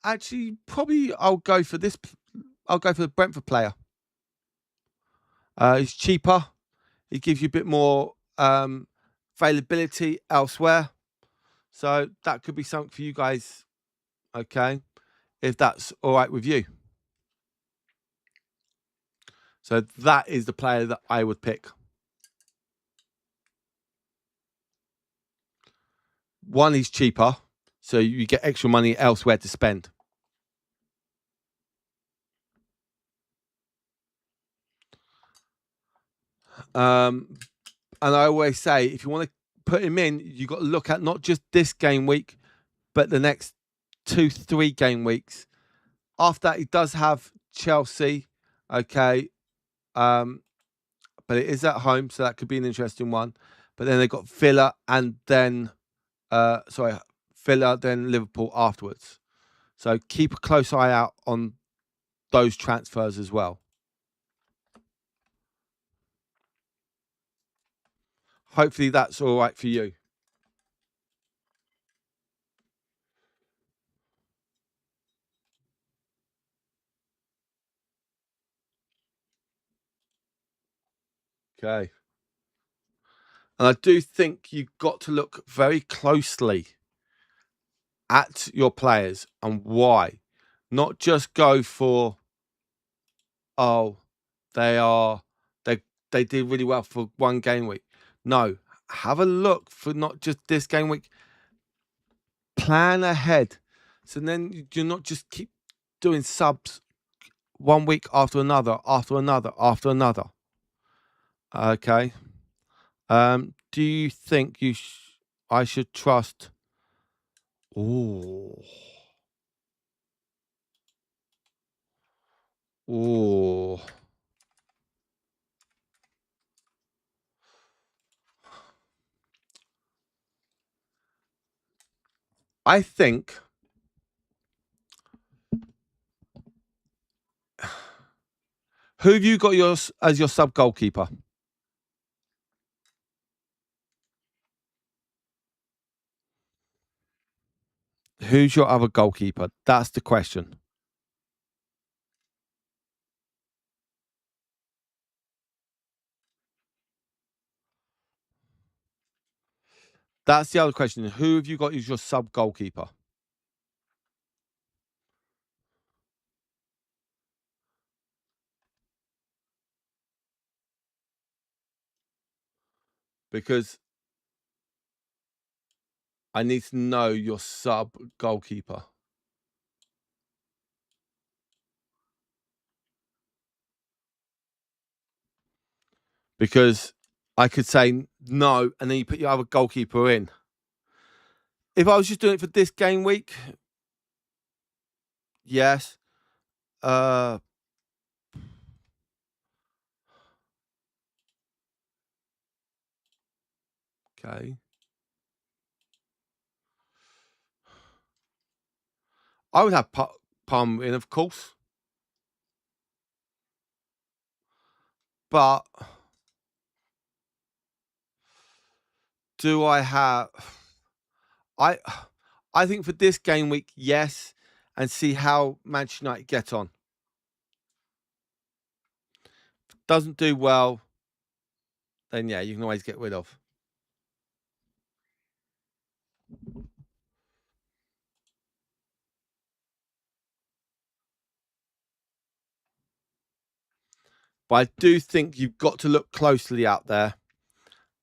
actually, probably I'll go for this. I'll go for the Brentford player. He's cheaper. He gives you a bit more availability elsewhere. So that could be something for you guys, okay, if that's all right with you. So that is the player that I would pick. One, he's cheaper, so you get extra money elsewhere to spend. And I always say, if you want to put him in, you've got to look at not just this game week, but the next 2-3 game weeks. After that, he does have Chelsea, okay, but it is at home, so that could be an interesting one. But then they've got Villa and then, Villa, then Liverpool afterwards. So keep a close eye out on those transfers as well. Hopefully that's all right for you. Okay. And I do think you've got to look very closely at your players and why. Not just go for, oh, they did really well for one game week. No, have a look for not just this game week. Plan ahead. So then you're not just keep doing subs one week after another, after another, after another. Okay. Do you think I should trust? Oh. Oh. I think who have you got as your sub goalkeeper? Who's your other goalkeeper? That's the question. That's the other question. Who have you got as your sub goalkeeper? Because I need to know your sub goalkeeper. Because I could say no, and then you put your other goalkeeper in. If I was just doing it for this game week, yes. Okay. I would have Palmer in, of course. But do I have I I think for this game week, yes, and see how Manchester United get on. Doesn't do well, then yeah, you can always get rid of. But I do think you've got to look closely out there.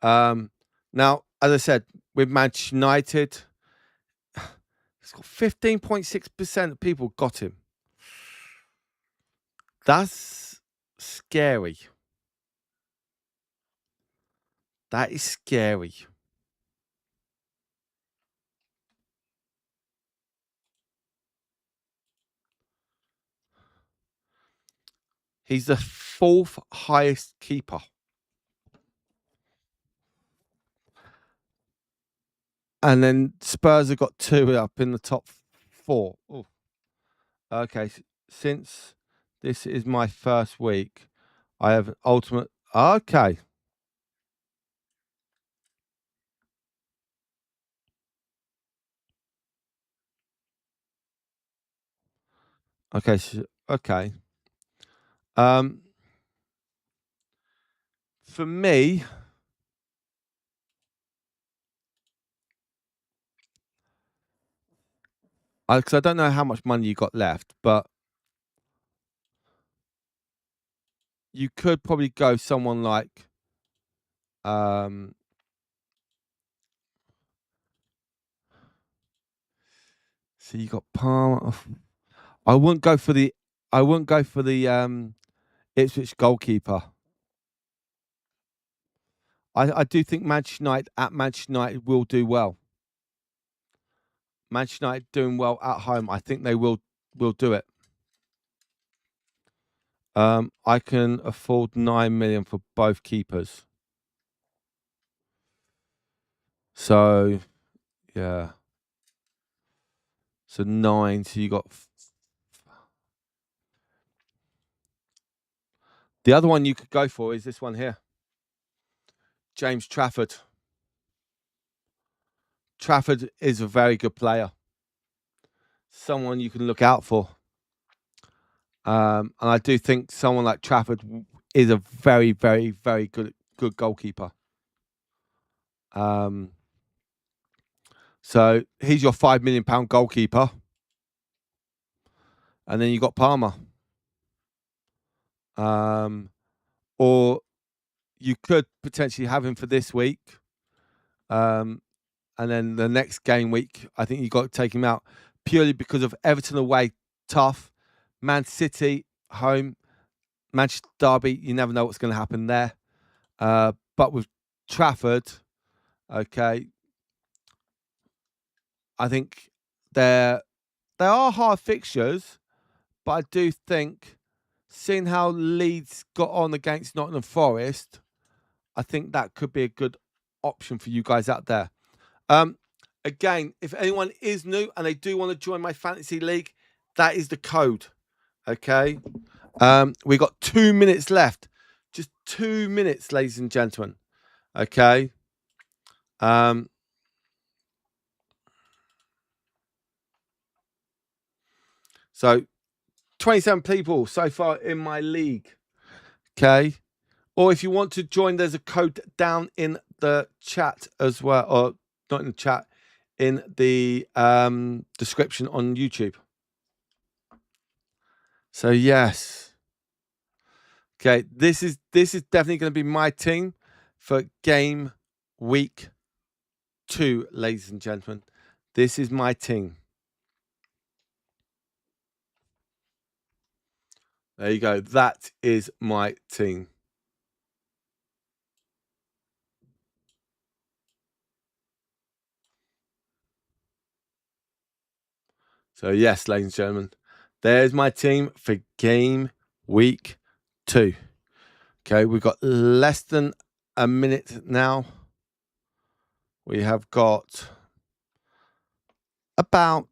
Now, as I said, with Manchester United, it's got 15.6% of people got him. That's scary. That is scary. He's the fourth highest keeper. And then Spurs have got 2 up in the top 4. Ooh. Okay, since this is my first week, I have an ultimate. Okay. Okay. Okay. For me, because I don't know how much money you got left, but you could probably go someone like, so you got Palmer. I wouldn't go for the. I wouldn't go for the Ipswich goalkeeper. I do think Manchester United at Manchester United will do well. Manchester United doing well at home. I think they will do it. I can afford 9 million for both keepers. So yeah. So 9. So you got the other one you could go for is this one here. James Trafford. Trafford is a very good player. Someone you can look out for. And I do think someone like Trafford is a very, very, very good goalkeeper. So he's your £5 million goalkeeper. And then you got Palmer. Or you could potentially have him for this week. And then the next game week, I think you got to take him out purely because of Everton away, tough. Man City home, Manchester Derby, you never know what's going to happen there. But with Trafford, okay, I think there are hard fixtures, but I do think, seeing how Leeds got on against Nottingham Forest, I think that could be a good option for you guys out there. Again, if anyone is new and they do want to join my fantasy league, that is the code. Okay. We got 2 minutes left. Just 2 minutes, ladies and gentlemen. Okay. So 27 people so far in my league. Okay. Or if you want to join, there's a code down in the chat as well. Or not in the chat, in the description on YouTube. So yes. Okay, this is definitely going to be my team for game week 2, ladies and gentlemen. This is my team. There you go. That is my team. So yes, ladies and gentlemen, there's my team for game week 2. Okay, we've got less than a minute now. We have got about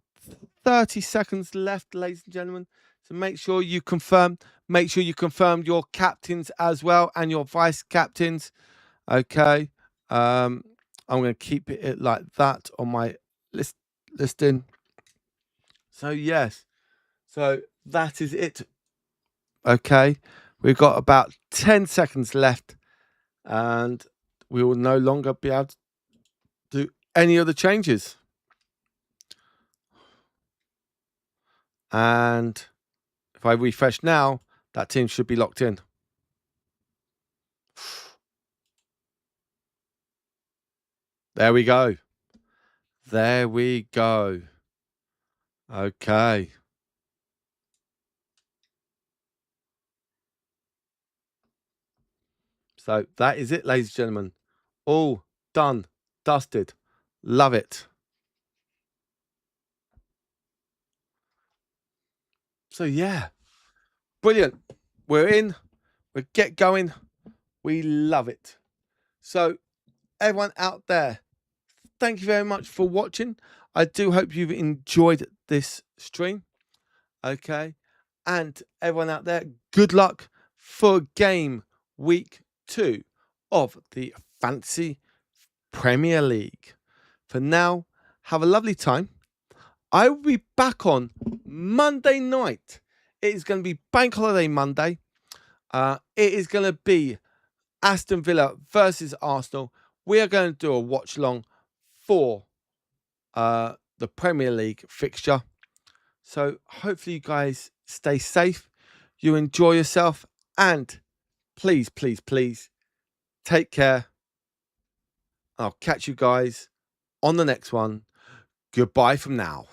30 seconds left, ladies and gentlemen. So make sure you confirm. Make sure you confirm your captains as well and your vice captains. Okay. I'm going to keep it like that on my listing. So yes. So that is it. Okay. We've got about 10 seconds left, and we will no longer be able to do any other changes. And if I refresh now, that team should be locked in. There we go. There we go. Okay. So that is it, ladies and gentlemen. All done, dusted. Love it. So yeah, brilliant. We're in. We get going. We love it. So everyone out there, thank you very much for watching. I do hope you've enjoyed this stream. Okay. And everyone out there, good luck for game week 2 of the Fantasy Premier League. For now, have a lovely time. I will be back on Monday night. It is going to be Bank Holiday Monday. It is going to be Aston Villa versus Arsenal. We are going to do a watch long for the Premier League fixture. So hopefully you guys stay safe, you enjoy yourself, and please, please, please take care. I'll catch you guys on the next one. Goodbye from now.